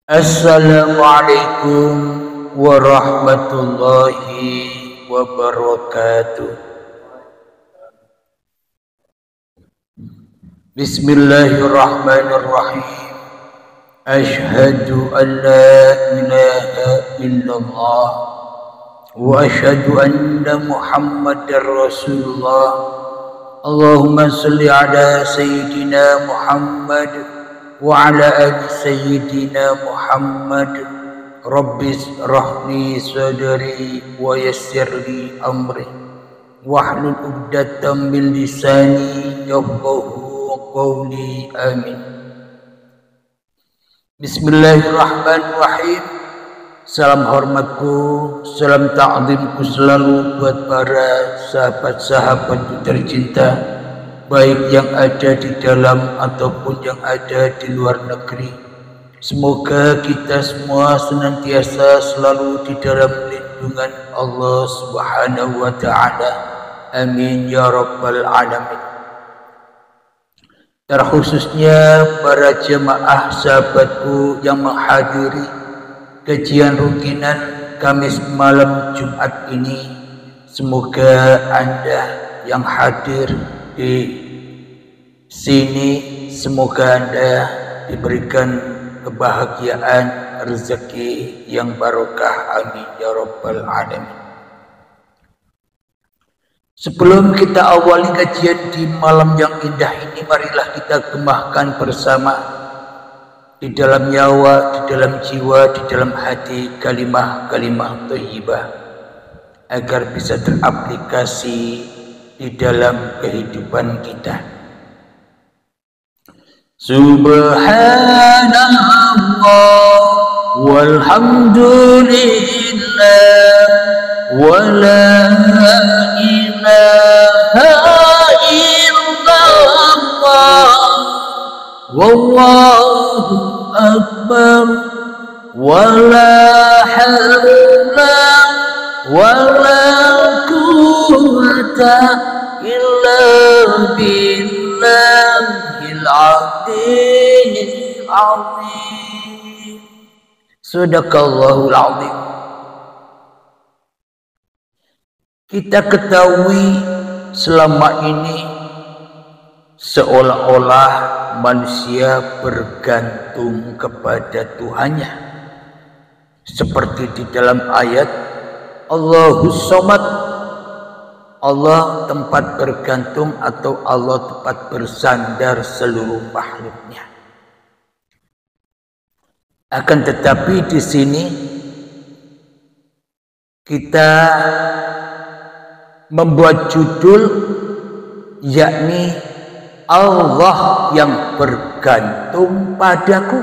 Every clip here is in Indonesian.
Assalamualaikum warahmatullahi wabarakatuh. Bismillahirrahmanirrahim. Ashhadu an la ilaha illallah wa ashhadu anna Muhammadar Rasulullah. Allahumma salli ala sayyidina Muhammad wa ala ali sayyidina Muhammad. Rabbis rahli sadri wa yassirli amri wahlul 'uqdatam min lisani yafqahu qawli. Amin. Bismillahirrahmanirrahim. Salam hormatku, salam ta'zimku selalu buat para sahabat-sahabatku tercinta, baik yang ada di dalam ataupun yang ada di luar negeri. Semoga kita semua senantiasa selalu di dalam lindungan Allah Subhanahu wa ta'ala. Amin ya rabbal alamin. Terkhususnya para jemaah sahabatku yang menghadiri kajian rutinan Kamis malam Jumat ini, semoga Anda yang hadir di sini, semoga Anda diberikan kebahagiaan, rezeki yang barokah. Amin ya rabbal alamin. Sebelum kita awali kajian di malam yang indah ini, marilah kita gemahkan bersama di dalam nyawa, di dalam jiwa, di dalam hati kalimah-kalimah thayyibah agar bisa teraplikasi di dalam kehidupan kita. Subhanallah walhamdulillah wa la ilaha illallah wallahu akbar wa la hawla wa la quwwata illa billahil aliyyil azim. Sadaqallahul azim. Kita ketahui selama ini seolah-olah manusia bergantung kepada Tuhannya, seperti di dalam ayat Allahus Somad, Allah tempat bergantung atau Allah tempat bersandar seluruh makhluknya. Akan tetapi di sini kita membuat judul, yakni Allah yang bergantung padaku.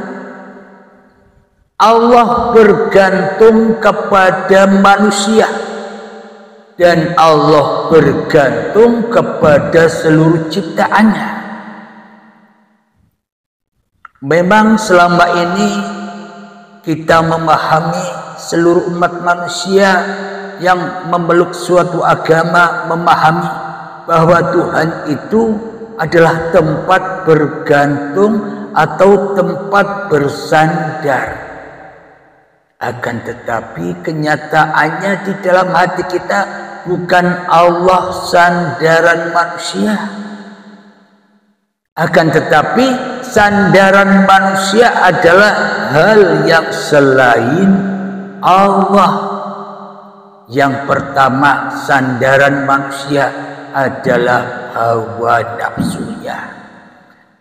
Allah bergantung kepada manusia dan Allah bergantung kepada seluruh ciptaannya. Memang selama ini kita memahami, seluruh umat manusia yang memeluk suatu agama memahami bahwa Tuhan itu adalah tempat bergantung atau tempat bersandar. Akan tetapi kenyataannya di dalam hati kita bukan Allah sandaran manusia. Akan tetapi sandaran manusia adalah hal yang selain Allah. Yang pertama, sandaran manusia adalah hawa nafsunya.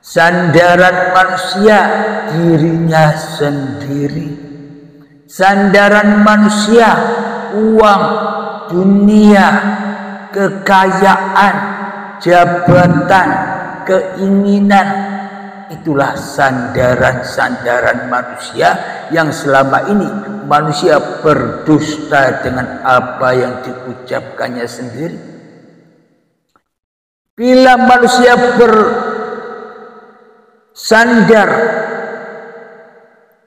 Sandaran manusia dirinya sendiri. Sandaran manusia uang, dunia, kekayaan, jabatan, keinginan. Itulah sandaran-sandaran manusia yang selama ini manusia berdusta dengan apa yang diucapkannya sendiri. Bila manusia bersandar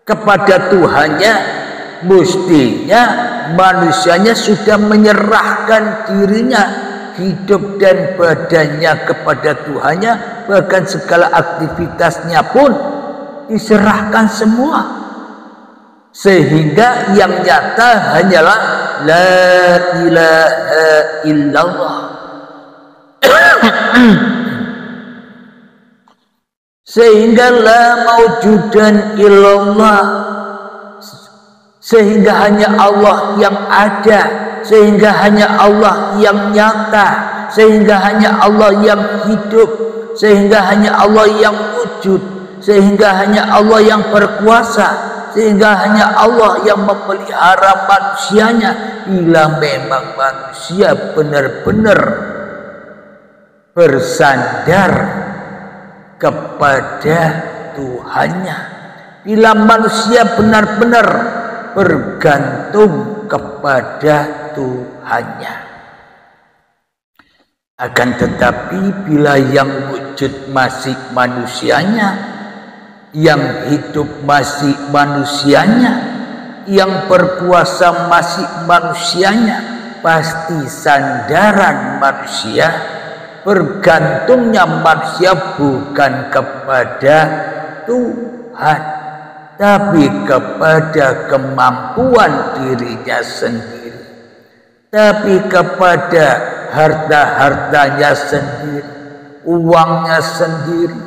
kepada Tuhannya, mestinya manusianya sudah menyerahkan dirinya, hidup dan badannya kepada Tuhannya, bahkan segala aktivitasnya pun diserahkan semua. Sehingga yang nyata hanyalah la ilaha illallah. Sehingga la maujudan illallah, sehingga hanya Allah yang ada, sehingga hanya Allah yang nyata, sehingga hanya Allah yang hidup, sehingga hanya Allah yang wujud, sehingga hanya Allah yang berkuasa, sehingga hanya Allah yang memelihara manusianya. Bila memang manusia benar-benar bersandar kepada Tuhannya, bila manusia benar-benar bergantung kepada Tuhannya. Akan tetapi bila yang wujud masih manusianya, yang hidup masih manusianya, yang berkuasa masih manusianya, pasti sandaran manusia, bergantungnya manusia bukan kepada Tuhan, tapi kepada kemampuan dirinya sendiri, tapi kepada harta-hartanya sendiri, uangnya sendiri,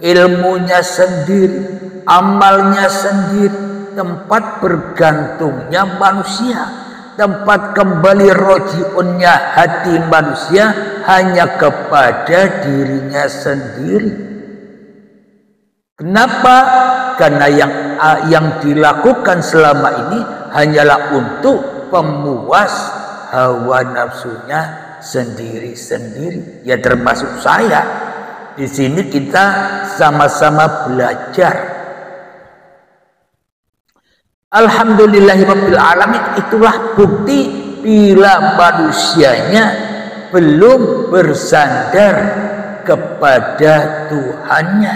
ilmunya sendiri, amalnya sendiri. Tempat bergantungnya manusia, tempat kembali rojiunnya hati manusia hanya kepada dirinya sendiri. Kenapa? Karena yang dilakukan selama ini hanyalah untuk pemuas hawa nafsunya sendiri-sendiri. Ya termasuk saya. Di sini kita sama-sama belajar. Alhamdulillahirabbil alamin. Itulah bukti bila manusianya belum bersandar kepada Tuhannya,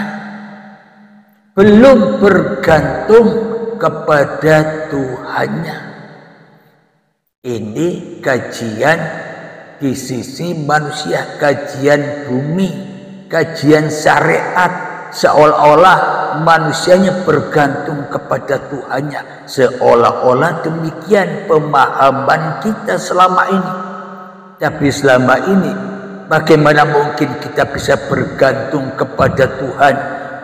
belum bergantung kepada Tuhannya. Ini kajian di sisi manusia, kajian bumi, kajian syariat. Seolah-olah manusianya bergantung kepada Tuhannya, seolah-olah demikian pemahaman kita selama ini. Tapi selama ini bagaimana mungkin kita bisa bergantung kepada Tuhan?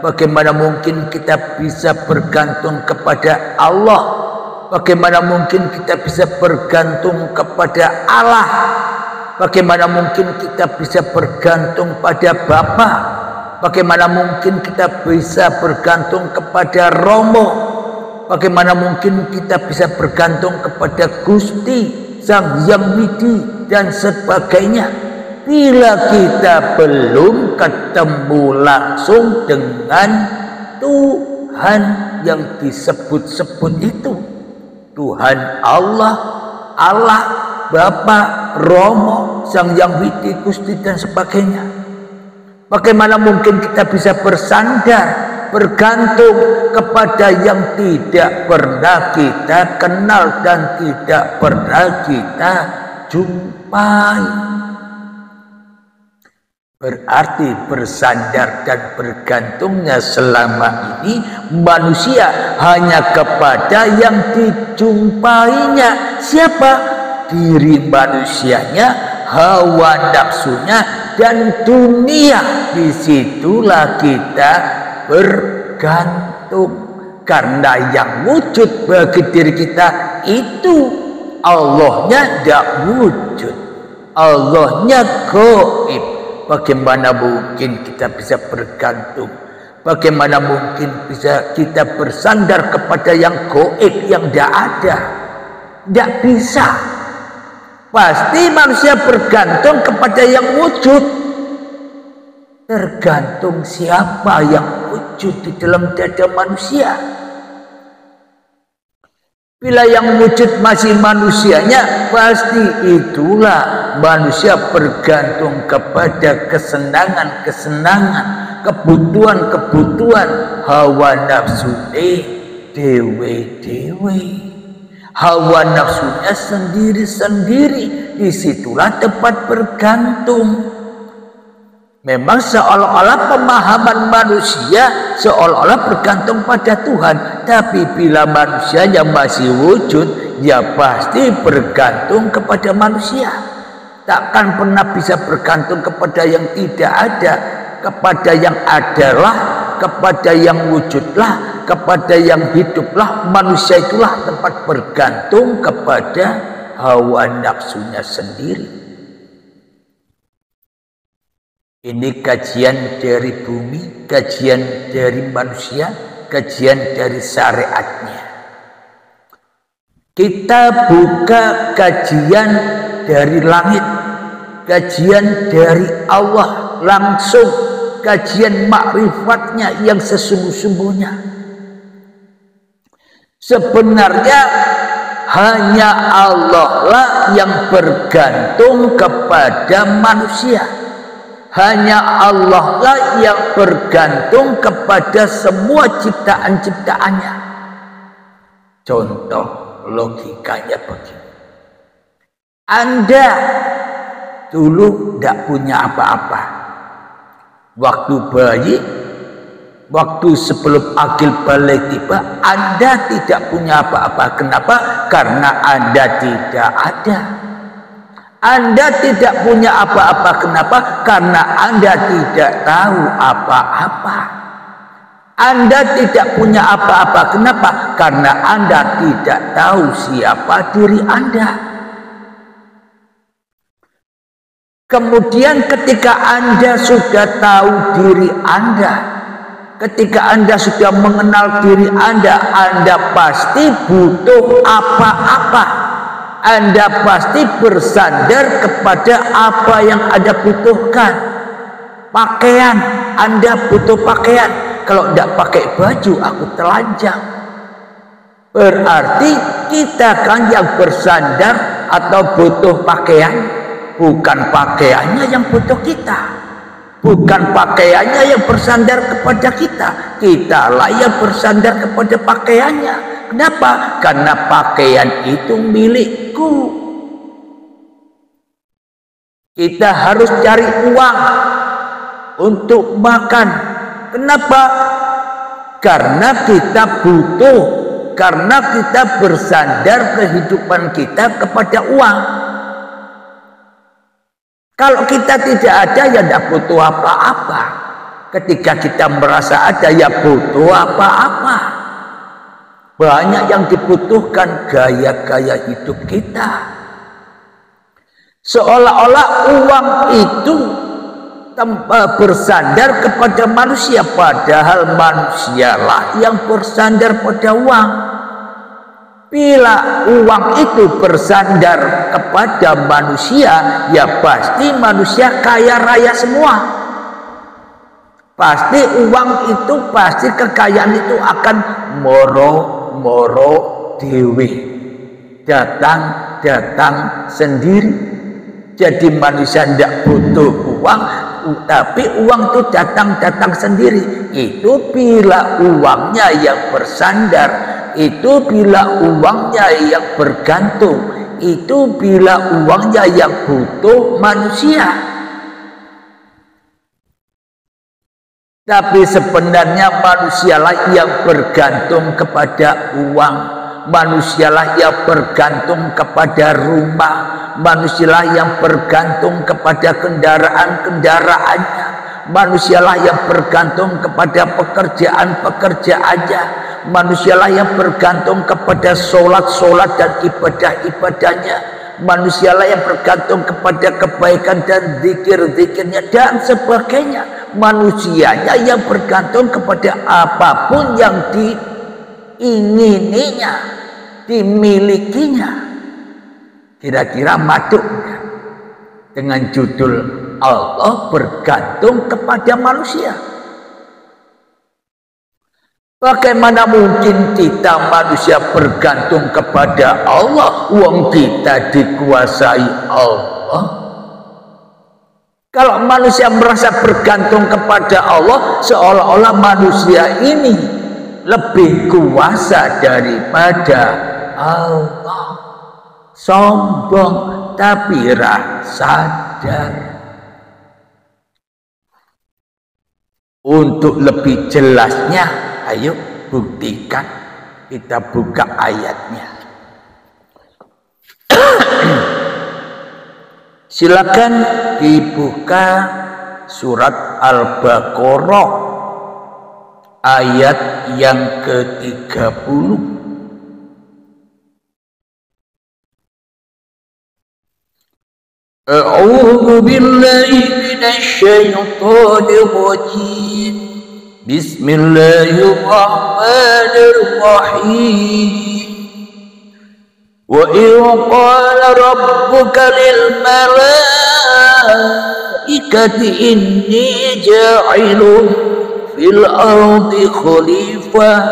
Bagaimana mungkin kita bisa bergantung kepada Allah? Bagaimana mungkin kita bisa bergantung kepada Allah? Bagaimana mungkin kita bisa bergantung pada Bapa? Bagaimana mungkin kita bisa bergantung kepada Romo? Bagaimana mungkin kita bisa bergantung kepada Gusti, Sang Hyang Widi dan sebagainya, bila kita belum ketemu langsung dengan Tuhan yang disebut-sebut itu. Tuhan Allah, Bapa, Romo, Sang Hyang Widi, Gusti dan sebagainya. Bagaimana mungkin kita bisa bersandar, bergantung kepada yang tidak pernah kita kenal dan tidak pernah kita jumpai? Berarti bersandar dan bergantungnya selama ini manusia hanya kepada yang dijumpainya. Siapa? Diri manusianya, hawa nafsunya, dan dunia. Disitulah kita bergantung, karena yang wujud bagi diri kita itu Allahnya tidak wujud, Allahnya gaib. Bagaimana mungkin kita bisa bergantung? Bagaimana mungkin bisa kita bersandar kepada yang gaib, yang tidak ada? Tidak bisa. Pasti manusia bergantung kepada yang wujud. Tergantung siapa yang wujud di dalam dada manusia. Bila yang wujud masih manusianya, pasti itulah manusia bergantung kepada kesenangan-kesenangan, kebutuhan-kebutuhan hawa nafsu dewe-dewe. Hawa nafsunya sendiri-sendiri, disitulah tempat bergantung. Memang seolah-olah pemahaman manusia seolah-olah bergantung pada Tuhan. Tapi bila manusianya masih wujud, ya pasti bergantung kepada manusia. Takkan pernah bisa bergantung kepada yang tidak ada, kepada yang adalah, kepada yang wujudlah, kepada yang hiduplah. Manusia itulah tempat bergantung kepada hawa nafsunya sendiri. Ini kajian dari bumi, kajian dari manusia, kajian dari syariatnya. Kita buka kajian dari langit, kajian dari Allah langsung, kajian makrifatnya yang sesungguh-sungguhnya. Sebenarnya hanya Allah lah yang bergantung kepada manusia. Hanya Allah lah yang bergantung kepada semua ciptaan-ciptaannya. Contoh logikanya begini. Anda dulu tidak punya apa-apa. Waktu bayi, waktu sebelum akil balik tiba, Anda tidak punya apa-apa. Kenapa? Karena Anda tidak ada. Anda tidak punya apa-apa. Kenapa? Karena Anda tidak tahu apa-apa. Anda tidak punya apa-apa. Kenapa? Karena Anda tidak tahu siapa diri Anda. Kemudian ketika Anda sudah tahu diri Anda, ketika Anda sudah mengenal diri Anda pasti butuh apa-apa. Anda pasti bersandar kepada apa yang Anda butuhkan. Pakaian, Anda butuh pakaian. Kalau tidak pakai baju, aku telanjang. Berarti kita kan yang bersandar atau butuh pakaian. Bukan pakaiannya yang butuh kita. Bukan pakaiannya yang bersandar kepada kita. Kitalah yang bersandar kepada pakaiannya. Kenapa? Karena pakaian itu milikku. Kita harus cari uang untuk makan. Kenapa? Karena kita butuh. Karena kita bersandar kehidupan kita kepada uang. Kalau kita tidak ada, ya tidak butuh apa-apa. Ketika kita merasa ada, ya butuh apa-apa. Banyak yang dibutuhkan gaya-gaya hidup kita. Seolah-olah uang itu bersandar kepada manusia. Padahal manusialah yang bersandar pada uang. Bila uang itu bersandar kepada manusia, ya pasti manusia kaya raya semua. Pasti uang itu, pasti kekayaan itu akan moro dewe, datang sendiri. Jadi manusia tidak butuh uang, tapi uang itu datang sendiri. Itu bila uangnya yang bersandar, itu bila uangnya yang bergantung, itu bila uangnya yang butuh manusia. Tapi sebenarnya manusialah yang bergantung kepada uang. Manusialah yang bergantung kepada rumah. Manusialah yang bergantung kepada kendaraan-kendaraannya. Manusialah yang bergantung kepada pekerjaan-pekerjaannya. Manusialah yang bergantung kepada sholat-sholat dan ibadah-ibadahnya. Manusialah yang bergantung kepada kebaikan dan zikir-zikirnya dan sebagainya. Manusianya yang bergantung kepada apapun yang diingininya, dimilikinya. Kira-kira maduk dengan judul Allah bergantung kepada manusia. Bagaimana mungkin kita manusia bergantung kepada Allah, wong kita dikuasai Allah? Kalau manusia merasa bergantung kepada Allah, seolah-olah manusia ini lebih kuasa daripada Allah. Sombong tapi sadar. Untuk lebih jelasnya, ayo buktikan, kita buka ayatnya. Silakan dibuka surat Al-Baqarah ayat yang ke-30. A'udzu billahi minasy syaithanir rajim. Bismillahirrahmanirrahim. Wa idh qala rabbuka lil malaikati inni ja'ilun fil ardi khalifah.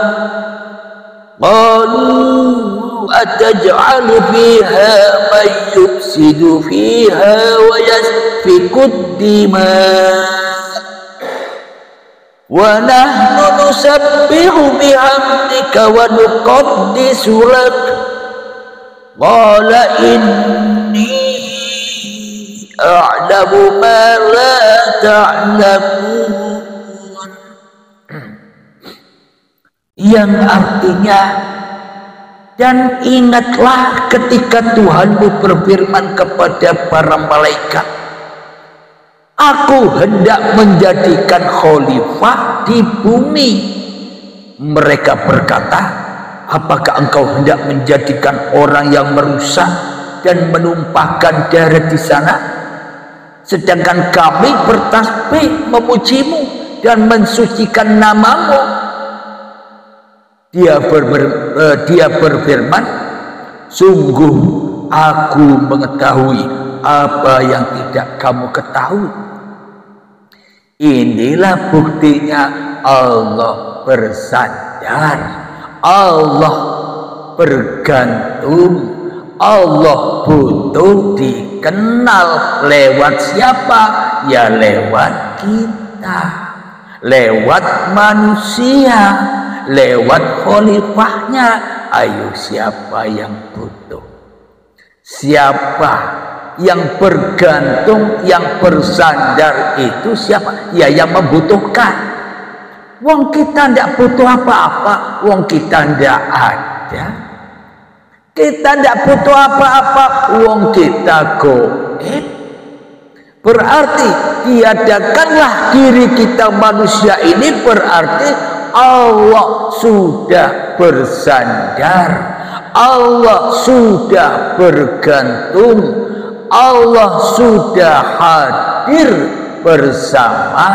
Qalu أتجعل فيها من يفسد فيها ويسفك الدماء ونحن نسبح بحمدك ونقدس لك قال إني أعلم ما لا تعلمون, yang artinya, dan ingatlah ketika Tuhanmu berfirman kepada para malaikat, aku hendak menjadikan khalifah di bumi. Mereka berkata, apakah engkau hendak menjadikan orang yang merusak dan menumpahkan darah di sana? Sedangkan kami bertasbih memujimu dan mensucikan namamu. Dia berfirman, sungguh aku mengetahui apa yang tidak kamu ketahui. Inilah buktinya Allah bersandar, Allah bergantung, Allah butuh dikenal lewat siapa? Ya lewat kita, lewat manusia, lewat khalifahnya. Ayo, siapa yang butuh? Siapa yang bergantung, yang bersandar itu siapa? Ya yang membutuhkan. Wong kita tidak butuh apa-apa, wong kita tidak ada. Kita tidak butuh apa-apa, wong kita goib. Berarti tiadakanlah diri kita manusia ini, berarti Allah sudah bersandar, Allah sudah bergantung, Allah sudah hadir bersama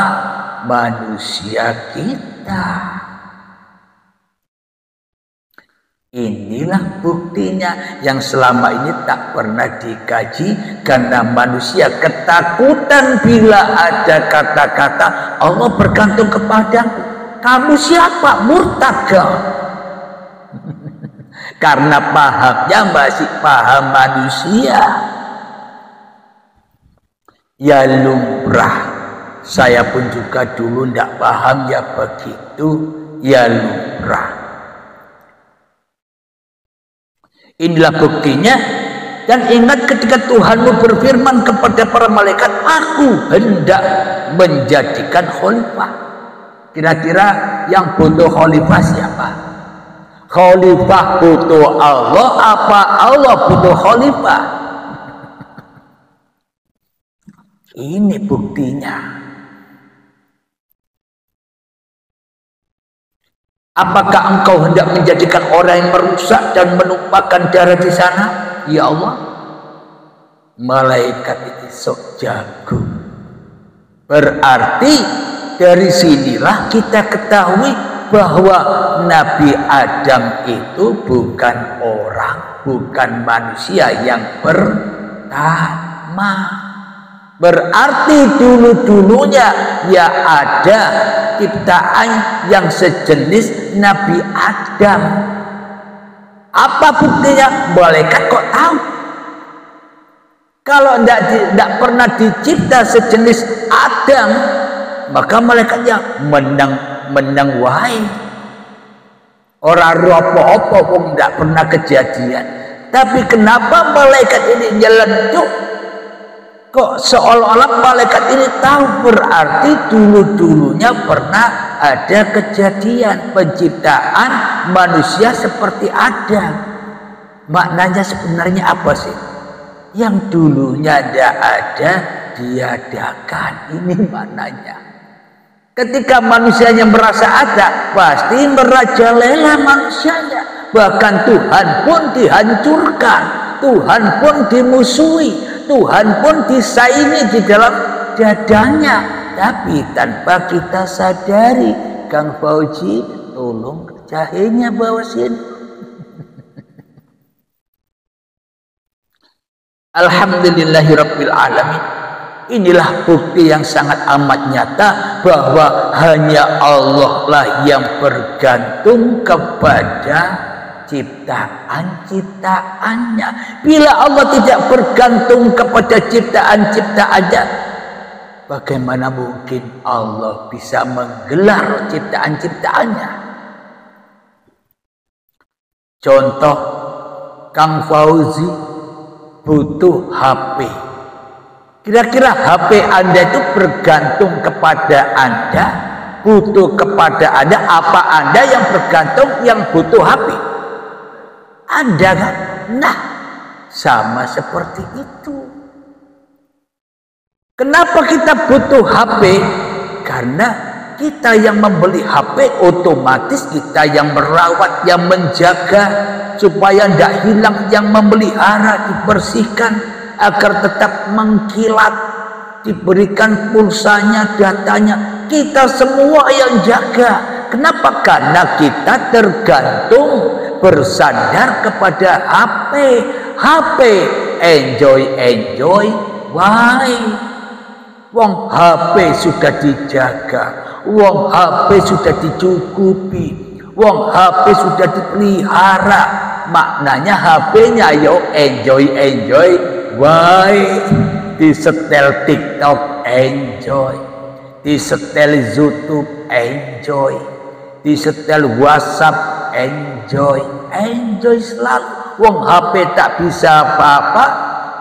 manusia kita. Inilah buktinya yang selama ini tak pernah dikaji, karena manusia ketakutan bila ada kata-kata Allah bergantung kepadaku. Kamu siapa? Murtad. Karena pahamnya masih paham manusia. Ya lumrah, saya pun juga dulu tidak paham ya begitu. Ya lumrah. Inilah buktinya. Dan ingat ketika Tuhanmu berfirman kepada para malaikat, aku hendak menjadikan khalifah. Kira-kira yang butuh khalifah siapa? Khalifah butuh Allah apa Allah butuh khalifah? Ini buktinya. Apakah engkau hendak menjadikan orang yang merusak dan menumpahkan darah di sana? Ya Allah, malaikat itu sok jago. Berarti dari sinilah kita ketahui bahwa Nabi Adam itu bukan orang, bukan manusia yang pertama. Berarti dulu-dulunya ya ada ciptaan yang sejenis Nabi Adam. Apa buktinya? Malaikat kok tahu? Kalau tidak pernah dicipta sejenis Adam, maka malaikatnya menang wae. Orang apa-apa pun tidak pernah kejadian. Tapi kenapa malaikat ini nyeletuk? Kok seolah-olah malaikat ini tahu, berarti dulu-dulunya pernah ada kejadian penciptaan manusia seperti Adam. Maknanya sebenarnya apa sih? Yang dulunya tidak ada diadakan. Ini maknanya. Ketika manusianya merasa ada, pasti merajalela manusianya. Bahkan Tuhan pun dihancurkan, Tuhan pun dimusuhi, Tuhan pun disaingi di dalam dadanya. Tapi tanpa kita sadari. Kang Fauzi, tolong jahenya bawa sini. Alhamdulillahirabbil alamin. Inilah bukti yang sangat amat nyata bahwa hanya Allah lah yang bergantung kepada ciptaan-ciptaannya. Bila Allah tidak bergantung kepada ciptaan-ciptaannya, bagaimana mungkin Allah bisa menggelar ciptaan-ciptaannya? Contoh, Kang Fauzi butuh HP. Kira-kira HP Anda itu bergantung kepada Anda, butuh kepada Anda, apa Anda yang bergantung yang butuh HP? Anda kan? Nah, sama seperti itu. Kenapa kita butuh HP? Karena kita yang membeli HP, otomatis kita yang merawat, yang menjaga supaya tidak hilang, yang memelihara, dibersihkan agar tetap mengkilat, diberikan pulsanya, datanya. Kita semua yang jaga. Kenapa? Karena kita tergantung, bersandar kepada HP. HP enjoy, why? Wong HP sudah dijaga, wong HP sudah dicukupi, wong HP sudah dipelihara. Maknanya HP-nya yo enjoy, why? Disetel TikTok enjoy, disetel YouTube enjoy, disetel WhatsApp enjoy selalu. Wong HP tak bisa apa-apa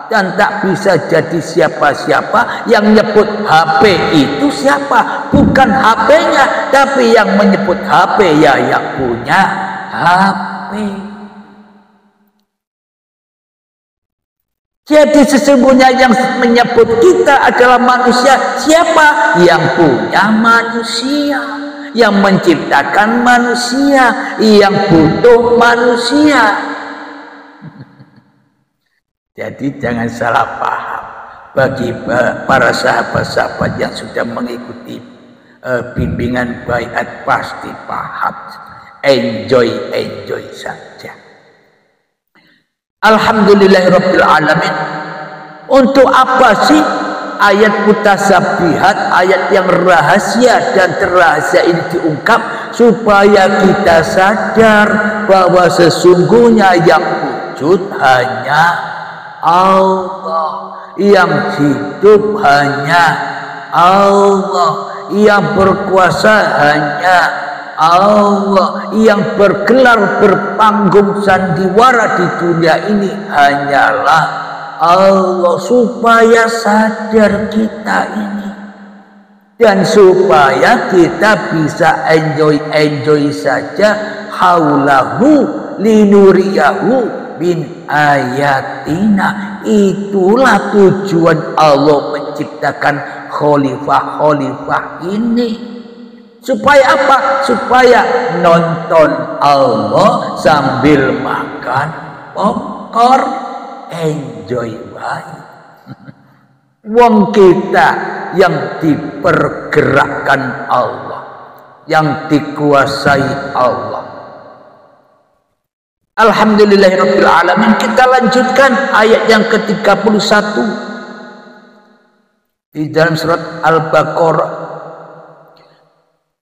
dan tak bisa jadi siapa-siapa. Yang nyebut HP itu siapa? Bukan HP-nya, tapi yang menyebut HP ya yang punya HP. Jadi sesungguhnya yang menyebut kita adalah manusia. Siapa? Yang punya manusia, yang menciptakan manusia, yang butuh manusia. Jadi jangan salah paham. Bagi para sahabat-sahabat yang sudah mengikuti bimbingan baiat pasti paham. Enjoy saja. Alhamdulillahirabbil alamin. Untuk apa sih ayat mutasabihat, ayat yang rahasia dan terrahasia ini diungkap? Supaya kita sadar bahwa sesungguhnya yang wujud hanya Allah, yang hidup hanya Allah, yang berkuasa hanya Allah, yang bergelar berpanggung sandiwara di dunia ini hanyalah Allah. Supaya sadar kita ini, dan supaya kita bisa enjoy saja. Haulahu linuriyahu bin ayatina. Itulah tujuan Allah menciptakan khalifah ini. Supaya apa? Supaya nonton Allah sambil makan popcorn, enjoy baik. Wong kita yang dipergerakkan Allah, yang dikuasai Allah. Alhamdulillahirabbil alamin. Kita lanjutkan ayat yang ke-31 di dalam surat Al-Baqarah.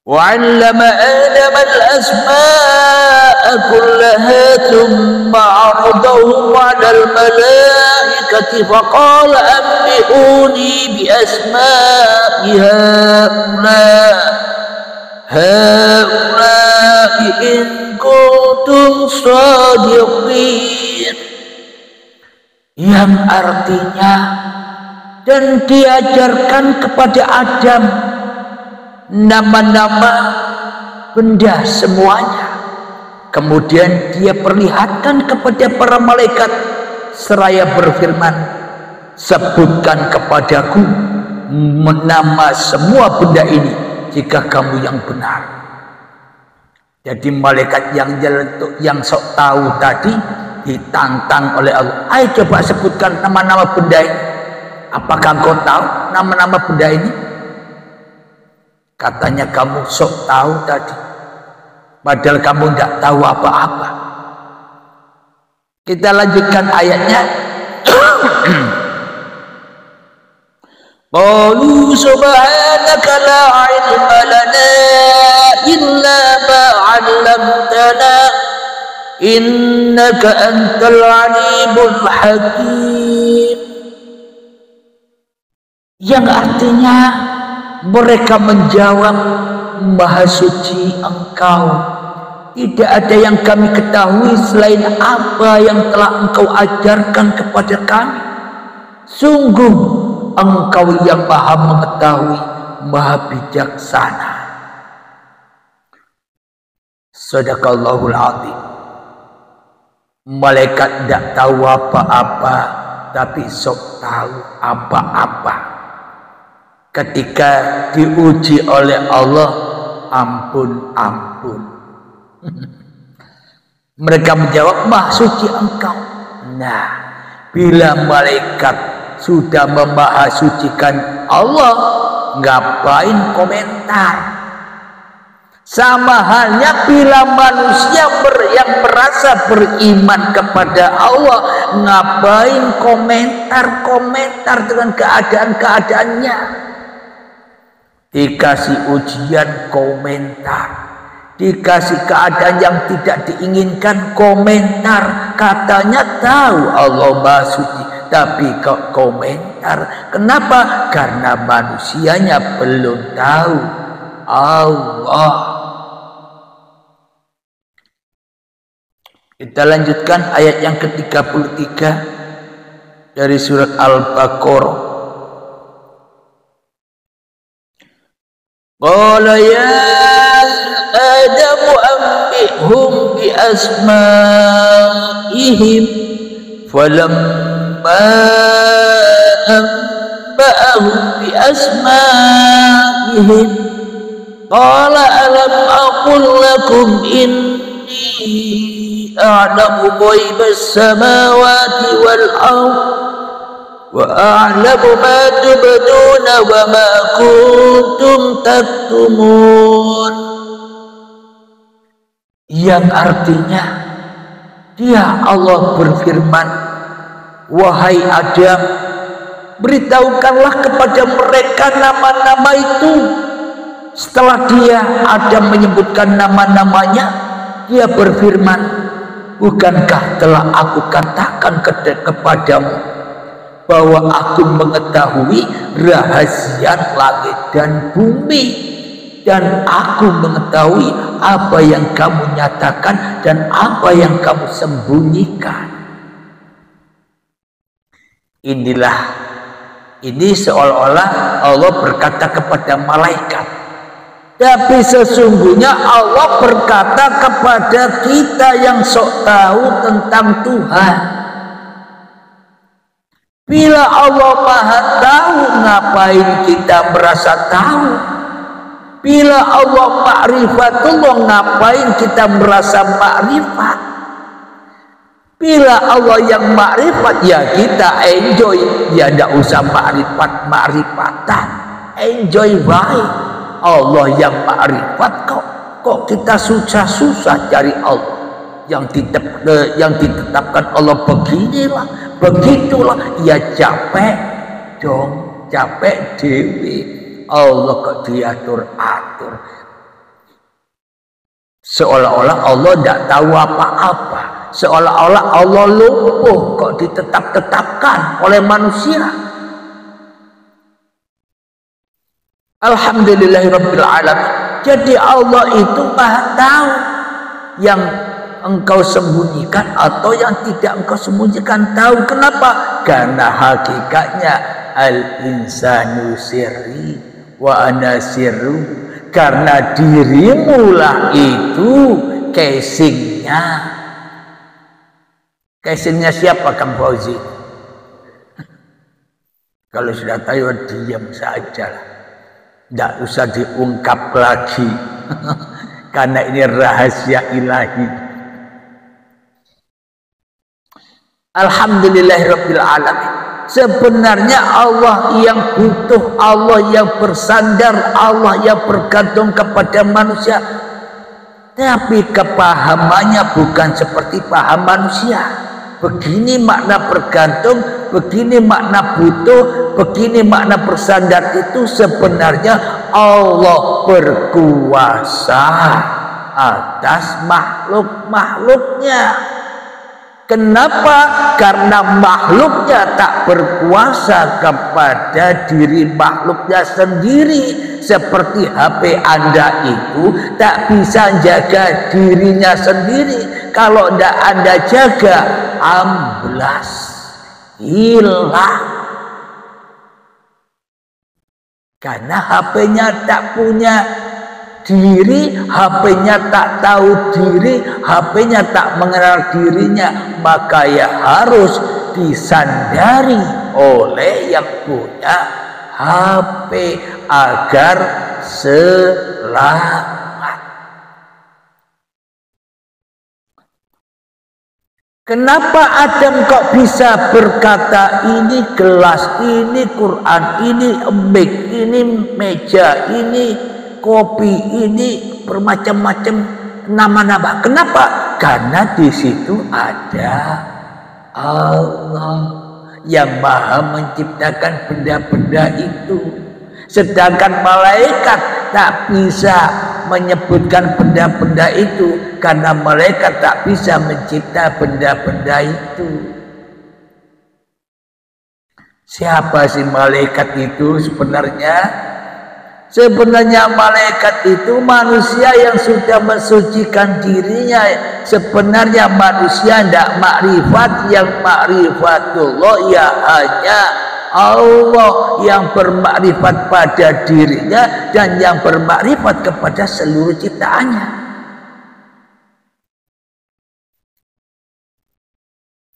وَعَلَّمَ آدَمَ الْأَسْمَاءَ كُلَّهَا ثُمَّ عَرَضَهُمْ عَلَى الْمَلَائِكَةِ فَقَالَ أَنبِئُونِي بِأَسْمَاءِ هَؤُلَاءِ إِن كُنتُمْ صَادِقِينَ. Yang artinya dan diajarkan kepada Adam nama-nama benda semuanya. Kemudian dia perlihatkan kepada para malaikat seraya berfirman, sebutkan kepadaku nama semua benda ini jika kamu yang benar. Jadi malaikat yang sok tahu tadi ditantang oleh Allah, ayo coba sebutkan nama-nama benda ini. Apakah engkau tahu nama-nama benda ini? Katanya kamu sok tahu tadi, padahal kamu tidak tahu apa-apa. Kita lanjutkan ayatnya. Qalu subhanaka la ilma lana illa ma 'allamtana innaka antal alimul hakim. Yang artinya mereka menjawab, Maha Suci Engkau, tidak ada yang kami ketahui selain apa yang telah Engkau ajarkan kepada kami. Sungguh Engkau yang Maha mengetahui, Maha bijaksana. Shadaqallahul adzim. Malaikat tidak tahu apa-apa, tapi sok tahu apa-apa. Ketika diuji oleh Allah, ampun. Mereka menjawab, Maha Suci Engkau. Nah, bila malaikat sudah memahasucikan Allah, ngapain komentar? Sama halnya bila manusia yang merasa beriman kepada Allah, ngapain komentar dengan keadaan-keadaannya? Dikasih ujian komentar, dikasih keadaan yang tidak diinginkan komentar. Katanya tahu Allah Maha Suci, tapi kok komentar? Kenapa? Karena manusianya belum tahu Allah. Kita lanjutkan ayat yang ke-33 dari surat Al-Baqarah. Qala ya Adam anbi'hum bi asma'ihim falamma anba'ahum bi asma'ihim qala alam aqul lakum inni a'lamu ghaibas samawati wal ardh wa a'lamu ma tubduna wa ma kuntum taktumun. Yang artinya dia Allah berfirman, wahai Adam, beritahukanlah kepada mereka nama-nama itu. Setelah dia Adam menyebutkan nama-namanya, dia berfirman, bukankah telah aku katakan kepadamu bahwa aku mengetahui rahasia langit dan bumi, dan aku mengetahui apa yang kamu nyatakan dan apa yang kamu sembunyikan. Ini seolah-olah Allah berkata kepada malaikat, tapi sesungguhnya Allah berkata kepada kita yang sok tahu tentang Tuhan. Bila Allah Maha tahu, ngapain kita merasa tahu? Bila Allah ma'rifatullah, ngapain kita merasa ma'rifat? Bila Allah yang ma'rifat, ya kita enjoy, ya tidak usah ma'rifatan, enjoy baik. Allah yang ma'rifat, kok kita susah-susah cari Allah yang ditetapkan Allah beginilah, begitulah, ya capek dong, capek dewi. Allah kok diatur-atur, seolah-olah Allah tidak tahu apa-apa, seolah-olah Allah lumpuh kok ditetapkan oleh manusia. Alhamdulillahirabbil alamin. Jadi Allah itu Maha tahu yang engkau sembunyikan atau yang tidak engkau sembunyikan, tahu. Kenapa? Karena hakikatnya al-insanu sirri wa ana sirru, karena dirimulah itu casingnya. Casingnya siapa Kang Fauzi? Kalau sudah tahu diam saja, tidak usah diungkap lagi. Karena ini rahasia ilahi. Alhamdulillahirabbil alamin. Sebenarnya Allah yang butuh, Allah yang bersandar, Allah yang bergantung kepada manusia. Tapi kepahamannya bukan seperti paham manusia. Begini makna bergantung, begini makna butuh, begini makna bersandar. Itu sebenarnya Allah berkuasa atas makhluk-makhluknya. Kenapa? Karena makhluknya tak berkuasa kepada diri makhluknya sendiri. Seperti HP Anda itu tak bisa jaga dirinya sendiri. Kalau tidak Anda jaga, amblas, hilang. Karena HP-nya tak punya diri, HP-nya tak tahu diri, HP-nya tak mengenal dirinya, maka ya harus disandari oleh yang punya HP agar selamat. Kenapa Adam kok bisa berkata ini gelas, ini Quran, ini mic, ini meja, ini kopi, ini bermacam-macam nama-nama. Kenapa? Karena di situ ada Allah yang maha menciptakan benda-benda itu. Sedangkan malaikat tak bisa menyebutkan benda-benda itu karena malaikat tak bisa mencipta benda-benda itu. Siapa sih malaikat itu sebenarnya? Sebenarnya malaikat itu manusia yang sudah mensucikan dirinya. Sebenarnya manusia tidak makrifat, yang makrifatullah ya hanya Allah yang bermakrifat pada dirinya dan yang bermakrifat kepada seluruh ciptaannya.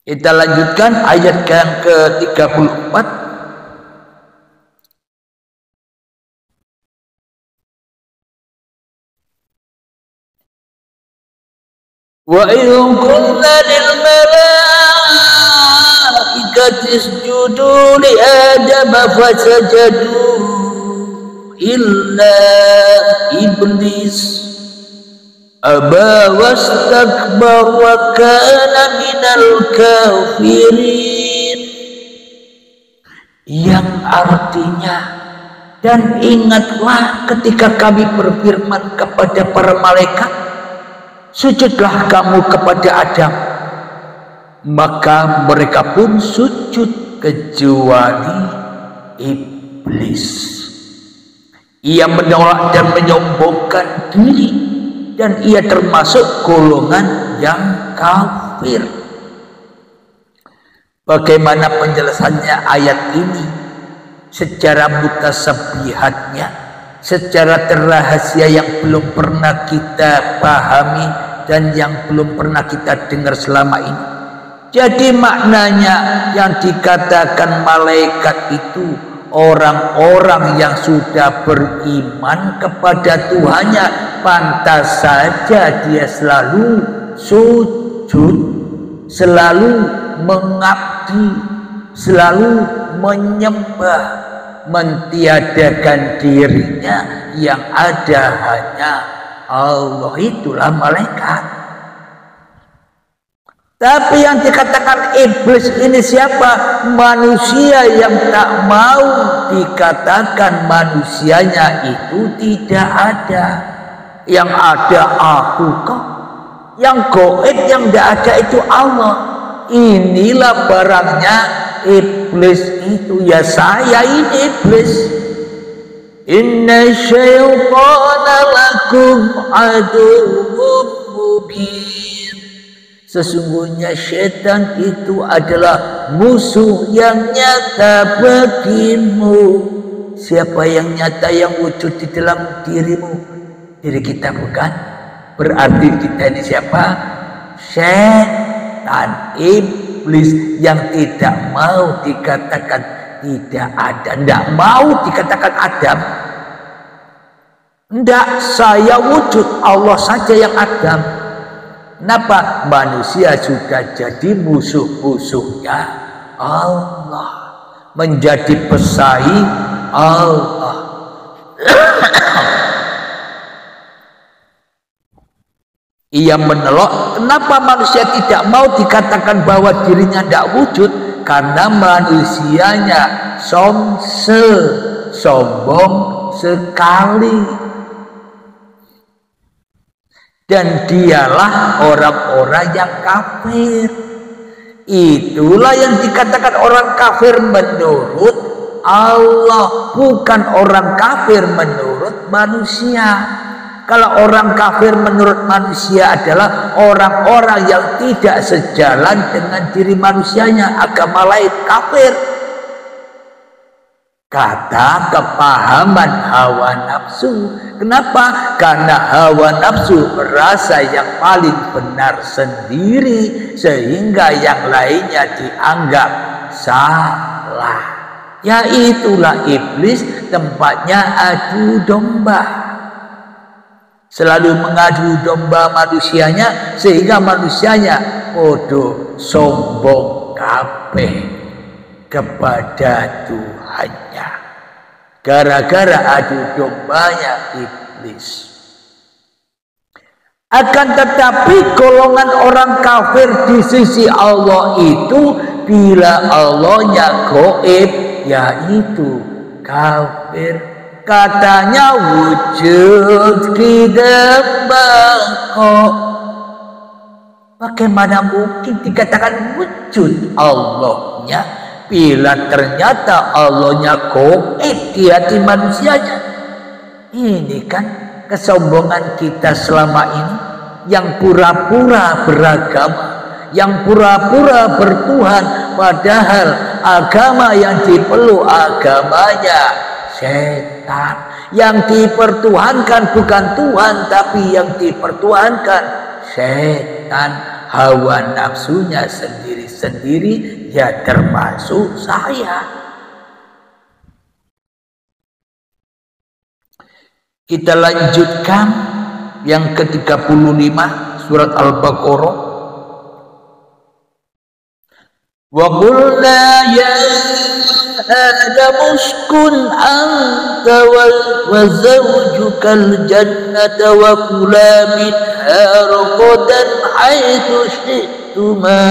Kita lanjutkan ayat yang ke-34. Wa idh qulna lil malaikati isjudu li Adam fasajadu illa iblis aba wastakbar wa kana minal kafirin, yang artinya, dan ingatlah ketika kami berfirman kepada para malaikat, sujudlah kamu kepada Adam, maka mereka pun sujud kecuali iblis. Ia menolak dan menyombongkan diri, dan ia termasuk golongan yang kafir. Bagaimana penjelasannya ayat ini secara mutasabbihatnya, secara terrahasia yang belum pernah kita pahami dan yang belum pernah kita dengar selama ini. Jadi maknanya yang dikatakan malaikat itu orang-orang yang sudah beriman kepada Tuhannya, pantas saja dia selalu sujud, selalu mengabdi, selalu menyembah, mentiadakan dirinya, yang ada hanya Allah. Itulah malaikat. Tapi yang dikatakan iblis ini siapa? Manusia yang tak mau dikatakan manusianya itu tidak ada. Yang ada aku kok. Yang gaib, yang tidak ada itu Allah. Inilah barangnya iblis itu. Ya saya ini iblis. Inna syaitana lakum aduwwum mubin. Sesungguhnya setan itu adalah musuh yang nyata bagimu. Siapa yang nyata, yang wujud di dalam dirimu? Diri kita bukan? Berarti kita ini siapa? Setan, iblis yang tidak mau dikatakan tidak ada, tidak mau dikatakan Adam. Tidak, saya wujud, Allah saja yang Adam. Kenapa? Manusia sudah jadi musuh-musuhnya Allah, menjadi pesaing Allah. Ia menolak. Kenapa manusia tidak mau dikatakan bahwa dirinya tidak wujud? Karena manusianya sombong sekali. Dan dialah orang-orang yang kafir. Itulah yang dikatakan orang kafir menurut Allah, bukan orang kafir menurut manusia. Kalau orang kafir menurut manusia adalah orang-orang yang tidak sejalan dengan diri manusianya, agama lain, kafir. Kata kepahaman hawa nafsu. Kenapa? Karena hawa nafsu merasa yang paling benar sendiri, sehingga yang lainnya dianggap salah. Ya itulah iblis, tempatnya adu domba. Selalu mengadu domba manusianya, sehingga manusianya bodoh, sombong kabeh kepada Tuhannya. Gara-gara adu dombanya iblis. Akan tetapi golongan orang kafir di sisi Allah itu, bila Allahnya gaib, yaitu kafir. Katanya wujud kita kok. Bagaimana mungkin dikatakan wujud Allahnya bila ternyata Allahnya gaib di hati manusianya? Ini kan kesombongan kita selama ini, yang pura-pura beragama, yang pura-pura bertuhan, padahal agama yang dipeluk agamanya setan. Yang dipertuhankan bukan Tuhan, tapi yang dipertuhankan setan. Hawa nafsunya sendiri-sendiri, ya termasuk saya. Kita lanjutkan yang ke-35 surat Al-Baqarah. Wa qulna ya Adam uskun anta wa zawjukal jannata wa kula minha ragadan haitsu syi'tuma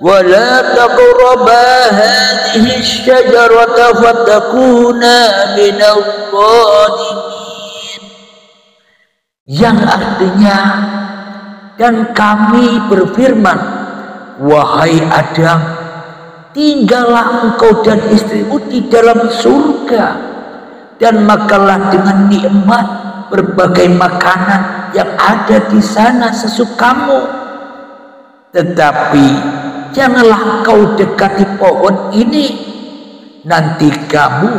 wa la taqraba hadhihi asy-syajarata fatakuna minadh dhalimin. Yang artinya, dan kami berfirman, wahai Adam, tinggallah engkau dan istrimu di dalam surga, dan makanlah dengan nikmat berbagai makanan yang ada di sana sesukamu. Tetapi janganlah engkau dekati pohon ini, nanti kamu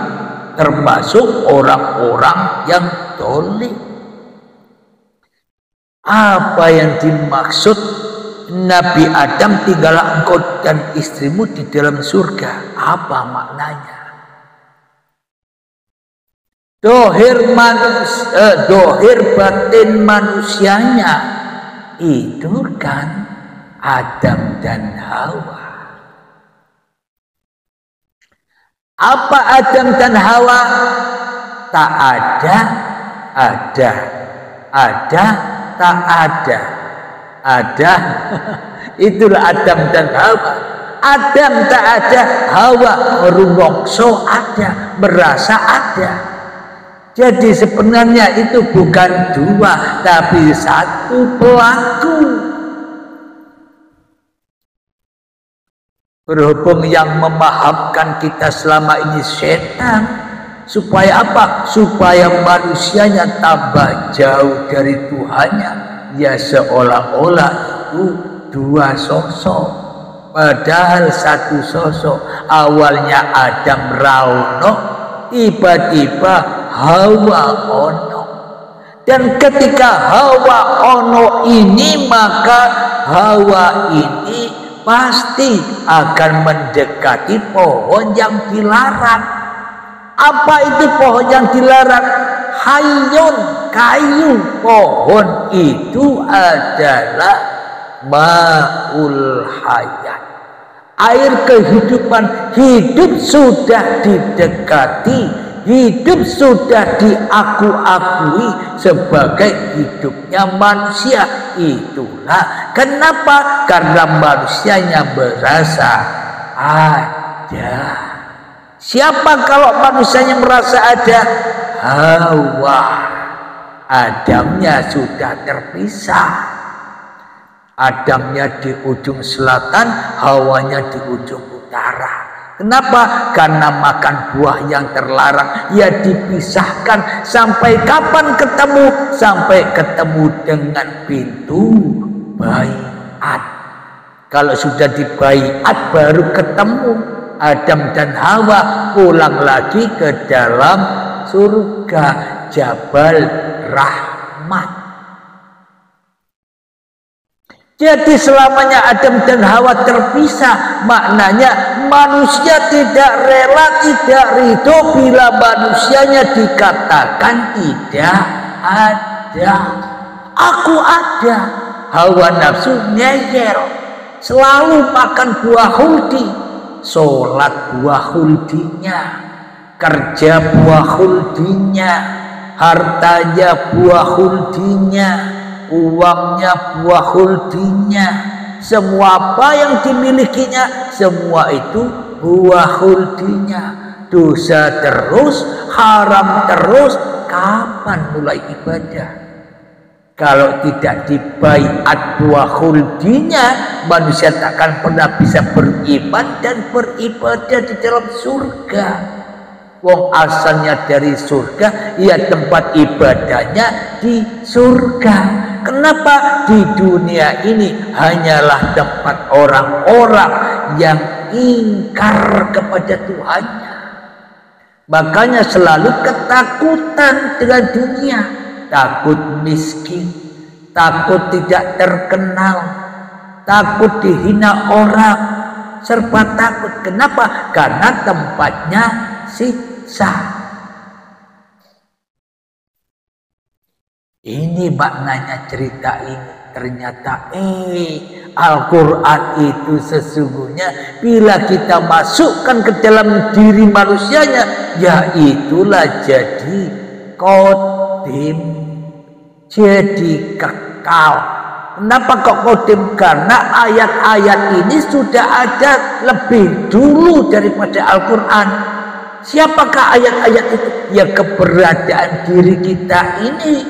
termasuk orang-orang yang zalim. Apa yang dimaksud Nabi Adam, tinggallah engkau dan istrimu di dalam surga? Apa maknanya? Dohir batin manusianya itu kan Adam dan Hawa. Apa Adam dan Hawa? Tak ada, ada, tak ada, ada. Itulah Adam dan Hawa. Adam tak ada, Hawa merumongso ada, merasa ada. Jadi sebenarnya itu bukan dua, tapi satu pelaku. Berhubung yang memahamkan kita selama ini setan, supaya apa? Supaya manusianya tambah jauh dari Tuhannya. Ya seolah-olah itu dua sosok. Padahal satu sosok. Awalnya Adam Rauno, tiba-tiba Hawa ono. Dan ketika Hawa ono ini, maka Hawa ini pasti akan mendekati pohon yang dilarang. Apa itu pohon yang dilarang? Hayyun, kayu. Pohon itu adalah ma'ul hayat, air kehidupan. Hidup sudah didekati, hidup sudah diakui sebagai hidupnya manusia. Itulah kenapa, karena manusianya merasa ada. Siapa kalau manusianya merasa ada? Hawa. Adamnya sudah terpisah. Adamnya di ujung selatan, Hawanya di ujung utara. Kenapa? Karena makan buah yang terlarang. Ya dipisahkan. Sampai kapan ketemu? Sampai ketemu dengan pintu baiat. Kalau sudah di baiat baru ketemu. Adam dan Hawa pulang lagi ke dalam surga Jabal Rahmat. Jadi selamanya Adam dan Hawa terpisah. Maknanya manusia tidak rela, tidak ridho bila manusianya dikatakan tidak ada. Aku ada. Hawa nafsu ngeyel, selalu makan buah huldi, sholat buah huldinya, kerja buah huldinya, hartanya buah huldinya, uangnya buah huldinya, semua apa yang dimilikinya, semua itu buah huldinya. Dosa terus, haram terus. Kapan mulai ibadah? Kalau tidak dibaiat buah huldinya, manusia tak akan pernah bisa beriman dan beribadah di dalam surga. Wong asalnya dari surga, ya tempat ibadahnya di surga. Kenapa? Di dunia ini hanyalah tempat orang-orang yang ingkar kepada Tuhannya. Makanya selalu ketakutan dengan dunia. Takut miskin, takut tidak terkenal, takut dihina orang, serba takut. Kenapa? Karena tempatnya siksa. Ini maknanya cerita ini. Ternyata Al-Quran itu sesungguhnya bila kita masukkan ke dalam diri manusianya, ya itulah jadi kodim, jadi kekal. Kenapa kok kodim? Karena ayat-ayat ini sudah ada lebih dulu daripada Al-Quran. Siapakah ayat-ayat itu? Ya keberadaan diri kita ini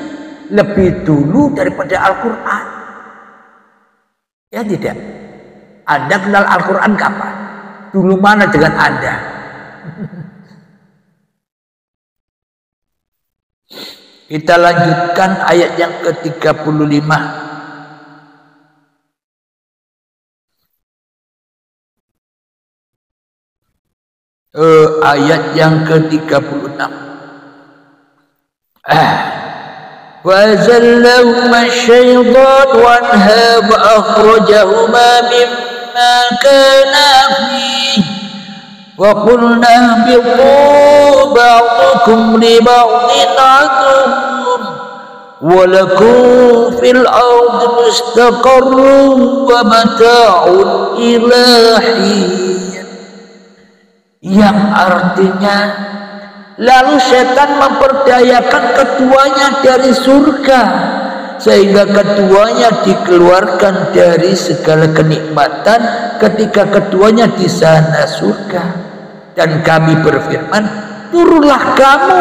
lebih dulu daripada Al-Quran. Ya tidak? Anda kenal Al-Quran kapan? Dulu mana dengan Anda? Kita lanjutkan ayat yang ke-35. Ayat yang ke-36. وَأَزَلَّهُمَا الشَّيْطَانُ عَنْهَا وَأَخْرَجَهُمَا مِمَّا كَانَا فِيهِ وَقُلْنَا اهْبِطُوا بَعْضُكُمْ لِبَعْضٍ عَدُوٌّ وَلَكُمْ فِي الْأَرْضِ مُسْتَقَرٌّ وَمَتَاعٌ إِلَى حِينٍ. Yang artinya, lalu setan memperdayakan keduanya dari surga, sehingga keduanya dikeluarkan dari segala kenikmatan ketika keduanya di sana surga. Dan kami berfirman, turunlah kamu,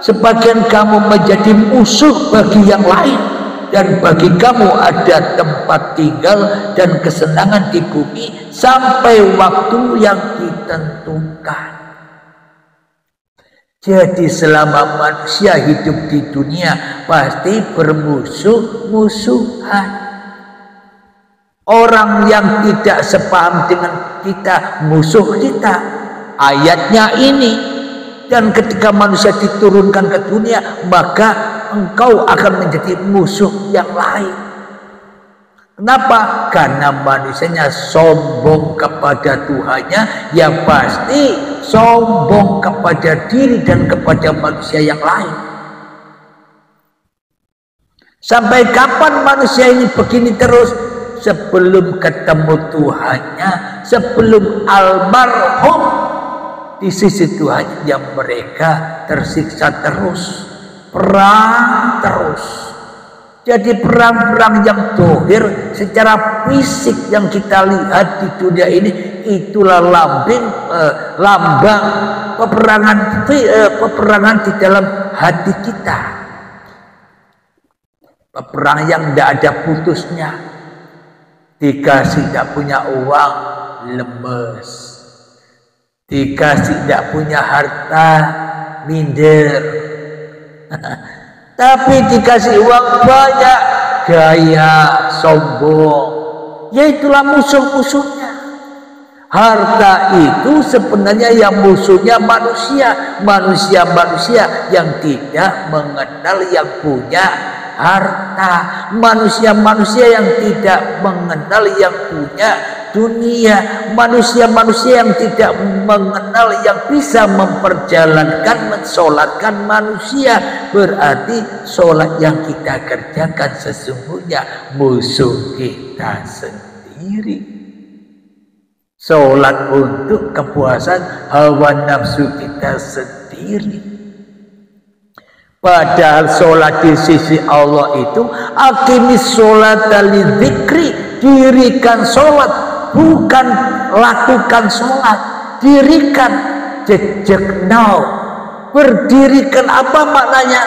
sebagian kamu menjadi musuh bagi yang lain, dan bagi kamu ada tempat tinggal dan kesenangan di bumi sampai waktu yang ditentukan. Jadi selama manusia hidup di dunia pasti bermusuh-musuhan. Orang yang tidak sepaham dengan kita musuh kita. Ayatnya ini. Dan ketika manusia diturunkan ke dunia, maka engkau akan menjadi musuh yang lain. Kenapa? Karena manusianya sombong kepada Tuhannya, yang pasti sombong kepada diri dan kepada manusia yang lain. Sampai kapan manusia ini begini terus? Sebelum ketemu Tuhannya, sebelum almarhum di sisi Tuhan, yang mereka tersiksa terus, perang terus. Jadi perang-perang yang dohir secara fisik yang kita lihat di dunia ini, itulah lambang peperangan di dalam hati kita. Peperangan yang tidak ada putusnya. Dikasih tidak punya uang, lemes. Dikasih tidak punya harta, minder. Tapi dikasih uang banyak, gaya, sombong. Ya itulah musuh-musuhnya. Harta itu sebenarnya yang musuhnya manusia. Manusia-manusia yang tidak mengenal yang punya harta. Manusia-manusia yang tidak mengenal yang punya dunia. Manusia-manusia yang tidak mengenal yang bisa memperjalankan, mensolatkan manusia. Berarti solat yang kita kerjakan sesungguhnya musuh kita sendiri. Solat untuk kepuasan hawa nafsu kita sendiri. Padahal solat di sisi Allah itu aqimis sholata lidzikri, dirikan solat, bukan lakukan solat. Dirikan, jejak now. Berdirikan apa maknanya?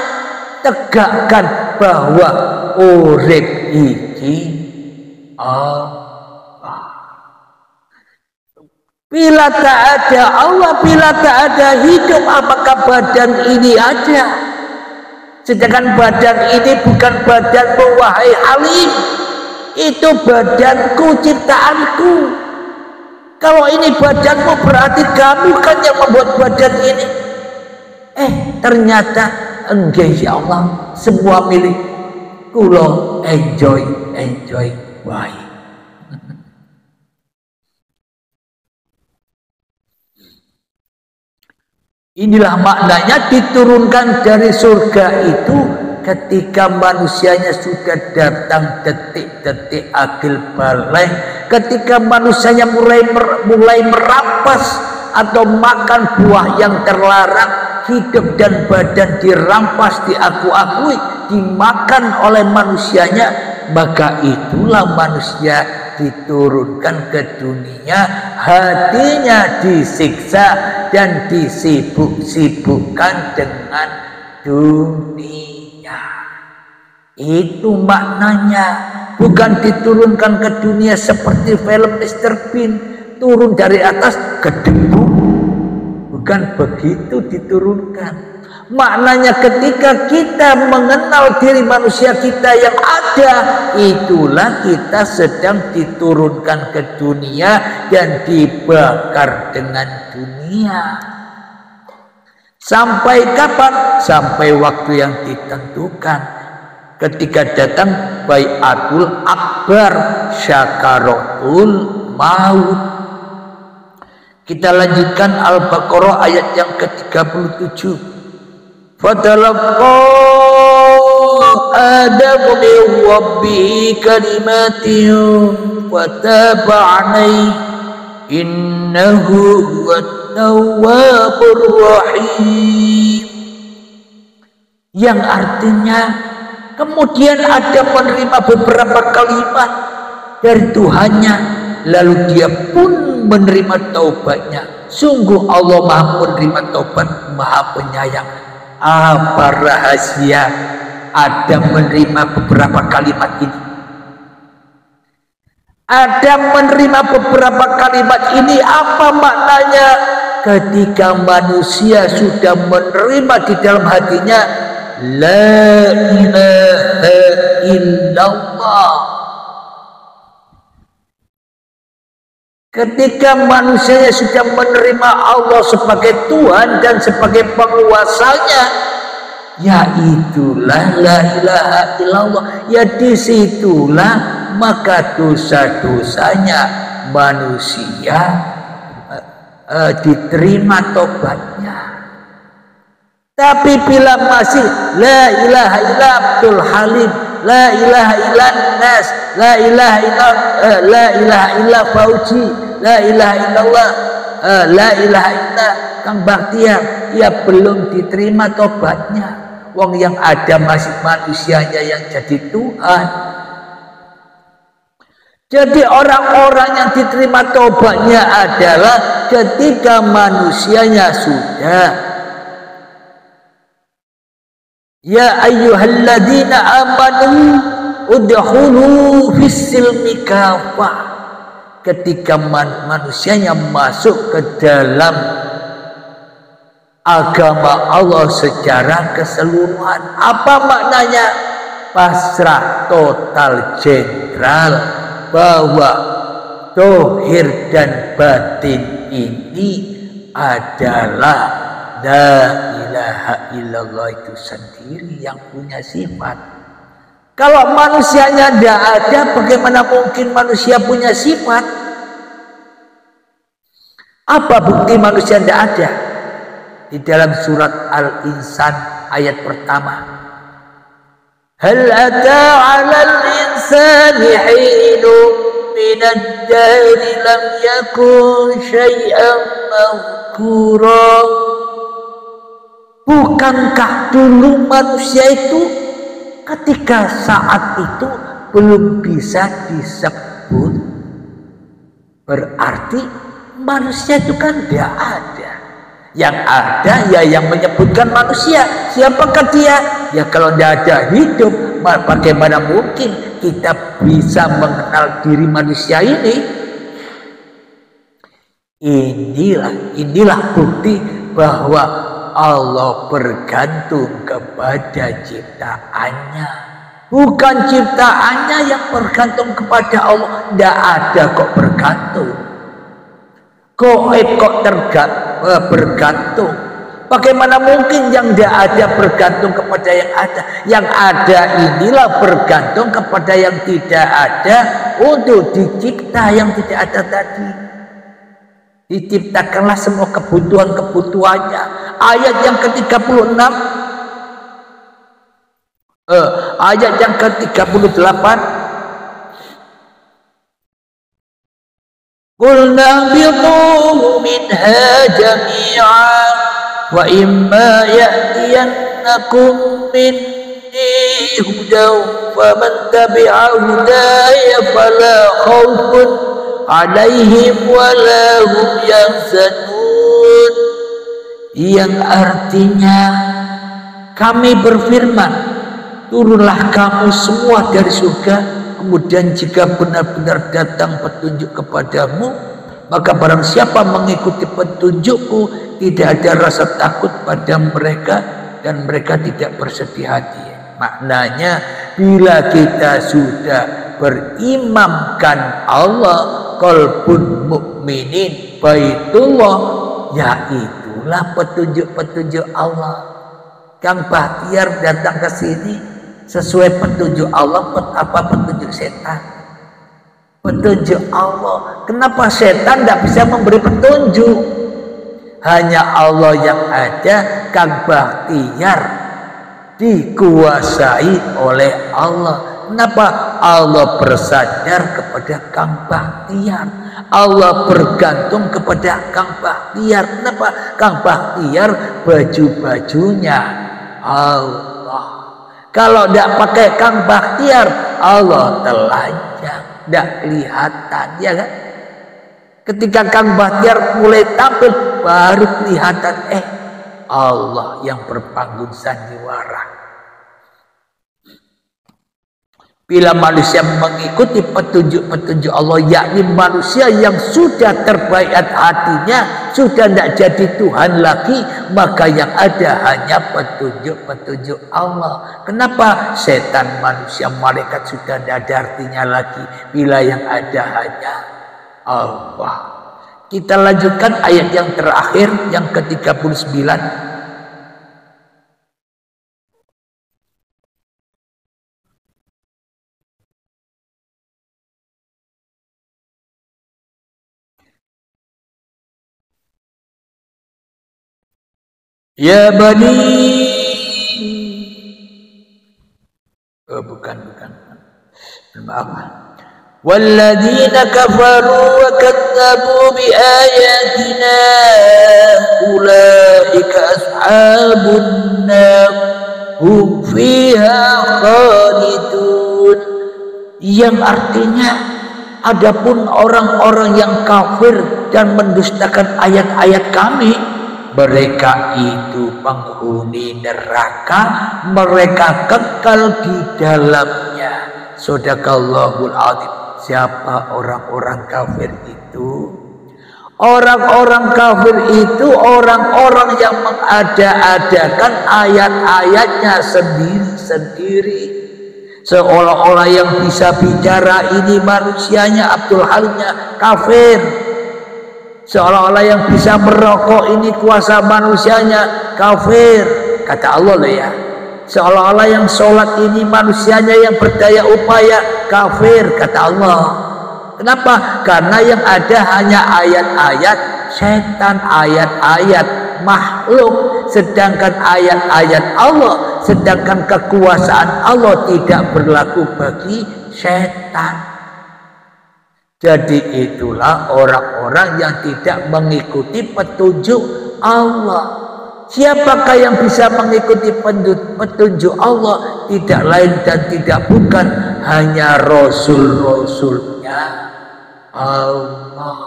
Tegakkan bahwa urip iki Allah. Bila tak ada Allah, bila tak ada hidup, apakah badan ini ada? Sedangkan badan ini bukan badanmu, wahai alim. Itu badanku, ciptaanku. Kalau ini badanmu, berarti kamu kan yang membuat badan ini. Ternyata enggak, ya Allah, semua milik kulo. Enjoy baik. Inilah maknanya diturunkan dari surga itu ketika manusianya sudah datang detik-detik akil balik, ketika manusianya mulai merampas atau makan buah yang terlarang, hidup dan badan dirampas, diakui, dimakan oleh manusianya, maka itulah manusia diturunkan ke dunia, hatinya disiksa dan disibuk-sibukkan dengan dunia. Itu maknanya. Bukan diturunkan ke dunia seperti film Mr. Bean, turun dari atas ke debu. Bukan begitu diturunkan. Maknanya ketika kita mengenal diri manusia kita yang ada, itulah kita sedang diturunkan ke dunia dan dibakar dengan dunia. Sampai kapan? Sampai waktu yang ditentukan. Ketika datang Bai'atul Akbar, Syakaratul Maut. Kita lanjutkan Al-Baqarah ayat yang ke-37. Fatalaqa Adamu min Rabbihi kalimatin fataba alaihi innahu huwat tawwabur rahim. Yang artinya kemudian ada menerima beberapa kalimat dari Tuhannya, lalu dia pun menerima taubatnya. Sungguh Allah Maha menerima taubat, Maha penyayang. Apa rahasia Adam menerima beberapa kalimat ini? Adam menerima beberapa kalimat ini apa maknanya? Ketika manusia sudah menerima di dalam hatinya La ilaha illallah, Ketika manusia sudah menerima Allah sebagai Tuhan dan sebagai penguasanya, ya itulah la ilaha illallah. Ya disitulah maka dosa-dosanya manusia diterima tobatnya. Tapi bila masih la ilaha illa Abdul Halim, la ilaha illa Nas, la ilaha illa Fauji, la ilaha illallah, la ilaha illa Kang Baktiar, ya belum diterima tobatnya. Wong yang ada masih manusianya yang jadi Tuhan. Jadi orang-orang yang diterima tobatnya adalah ketika manusianya sudah, ya ayyuhalladzina amanu udkhulu fis-silmi kafah. Ketika manusianya masuk ke dalam agama Allah secara keseluruhan. Apa maknanya? Pasrah total general bahwa zahir dan batin ini adalah la ilaha illallah itu sendiri yang punya sifat. Kalau manusianya tidak ada, bagaimana mungkin manusia punya sifat? Apa bukti manusia tidak ada? Di dalam surat Al-Insan ayat pertama, hal ata 'alal insani hinun minad dahri lam yakun syai'an madhkura. Bukankah dulu manusia itu ketika saat itu belum bisa disebut? Berarti manusia itu kan tidak ada. Yang ada ya yang menyebutkan manusia. Siapakah dia? Ya kalau tidak ada hidup, bagaimana mungkin kita bisa mengenal diri manusia ini? Inilah bukti bahwa Allah bergantung kepada ciptaannya. Bukan ciptaannya yang bergantung kepada Allah. Tidak ada kok bergantung. Kok bergantung? Bagaimana mungkin yang tidak ada bergantung kepada yang ada? Yang ada inilah bergantung kepada yang tidak ada untuk dicipta yang tidak ada tadi. Diciptakanlah semua kebutuhan-kebutuhannya. Ayat yang ke-36, ayat yang ke-38, qulna biqulu minha jami'an wa imma ya'tiyannakum minni hudaw faman tabi'a hudaya fala khawfun alaihim wala hum yahzanun. Yang artinya kami berfirman, turunlah kamu semua dari surga, kemudian jika benar-benar datang petunjuk kepadamu, maka barang siapa mengikuti petunjukku, tidak ada rasa takut pada mereka dan mereka tidak bersedih hati. Maknanya bila kita sudah berimamkan Allah, qalbun mukminin baitullah, ya itulah petunjuk-petunjuk Allah. Kang Bahtiar datang ke sini sesuai petunjuk Allah apa petunjuk setan? Petunjuk Allah. Kenapa setan tidak bisa memberi petunjuk? Hanya Allah yang ada. Kang Bahtiar dikuasai oleh Allah. Kenapa? Allah bersandar kepada Kang Bahtiar. Allah bergantung kepada Kang Bahtiar. Kenapa? Kang Bahtiar baju-bajunya Allah. Kalau tidak pakai Kang Bahtiar, Allah telanjang, tidak kelihatan, ya kan? Ketika Kang Bahtiar mulai tampil, baru kelihatan Allah yang berpanggung sandiwara. Bila manusia mengikuti petunjuk-petunjuk Allah, yakni manusia yang sudah terbaiat hatinya, sudah tidak jadi Tuhan lagi, maka yang ada hanya petunjuk-petunjuk Allah. Kenapa? Setan, manusia, malaikat sudah tidak ada artinya lagi. Bila yang ada hanya Allah. Kita lanjutkan ayat yang terakhir, yang ke-39. Ya bani, bukan. Maaf. Walladzina kafaru wa kadzabu bi ayatina ulaika ashabun nar hum fiha khalidun. Yang artinya, adapun orang-orang yang kafir dan mendustakan ayat-ayat kami, mereka itu penghuni neraka, mereka kekal di dalamnya. Shadaqallahul adzim. Siapa orang-orang kafir itu? Orang-orang kafir itu orang-orang yang mengada-adakan ayat-ayatnya sendiri-sendiri. Seolah-olah yang bisa bicara ini manusianya, Abdul Halimnya kafir. Seolah-olah yang bisa merokok ini kuasa manusianya, kafir. Kata Allah loh ya. Seolah-olah yang sholat ini manusianya yang berdaya upaya, kafir. Kata Allah. Kenapa? Karena yang ada hanya ayat-ayat setan, ayat-ayat makhluk. Sedangkan ayat-ayat Allah, sedangkan kekuasaan Allah tidak berlaku bagi setan. Jadi itulah orang-orang yang tidak mengikuti petunjuk Allah. Siapakah yang bisa mengikuti petunjuk Allah? Tidak lain dan tidak bukan hanya Rasul-Rasulnya Allah,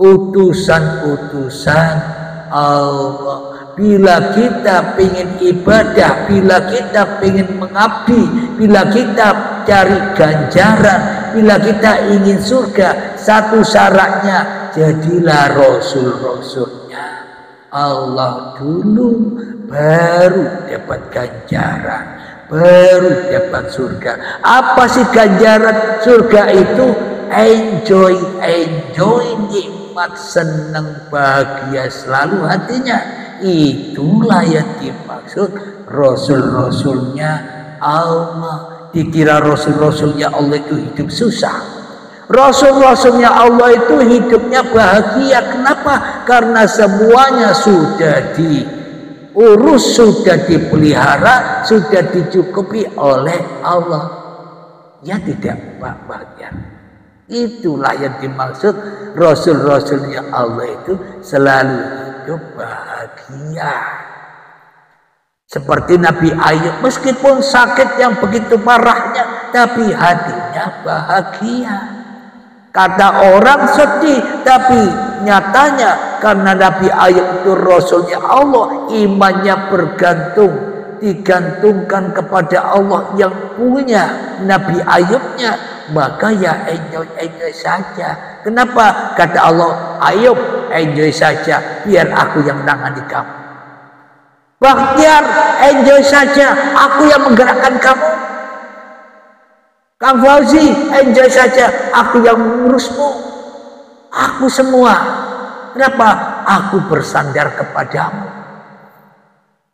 utusan-utusan Allah. Bila kita ingin ibadah, bila kita ingin mengabdi, bila kita cari ganjaran, bila kita ingin surga, satu syaratnya, jadilah Rasul-Rasulnya Allah dulu, baru dapat ganjaran, baru dapat surga. Apa sih ganjaran surga itu? Enjoy, nikmat, senang, bahagia selalu hatinya. Itulah yang dimaksud Rasul-Rasulnya Allah. Dikira Rasul-Rasulnya Allah itu hidup susah. Rasul-Rasulnya Allah itu hidupnya bahagia. Kenapa? Karena semuanya sudah diurus, sudah dipelihara, sudah dicukupi oleh Allah. Ya tidak bahagia. Itulah yang dimaksud Rasul-Rasulnya Allah itu selalu hidup bahagia. Seperti Nabi Ayub, meskipun sakit yang begitu parahnya, tapi hatinya bahagia. Kata orang sedih, tapi nyatanya karena Nabi Ayub itu Rasulnya Allah, imannya bergantung, digantungkan kepada Allah yang punya Nabi Ayubnya, maka ya enjoy saja. Kenapa? Kata Allah, Ayub enjoy saja, biar aku yang menangani kamu. Bakhtiar, enjoy saja, aku yang menggerakkan kamu. Kang Fauzi, enjoy saja, aku yang mengurusmu. Aku semua. Kenapa? Aku bersandar kepadamu.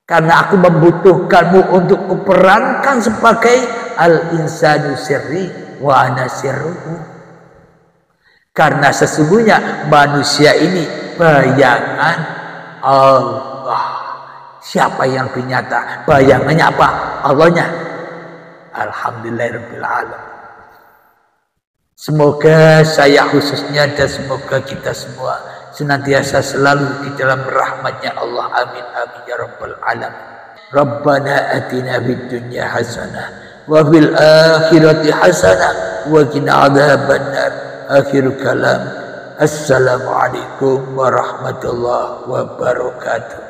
Karena aku membutuhkanmu untuk kuperankan sebagai al-insanu sirri wa ana sirruhu. Karena sesungguhnya manusia ini bayangan Allah. Siapa yang nyata? Bayangannya apa? Allahnya. Alhamdulillahirabbil alamin. Semoga saya khususnya dan semoga kita semua senantiasa selalu di dalam rahmatnya Allah. Amin amin ya rabbal alamin. Rabbana atina fid dunya hasanah wa fil akhirati hasanah wa qina adzabannar. Akhir kalam. Assalamualaikum warahmatullahi wabarakatuh.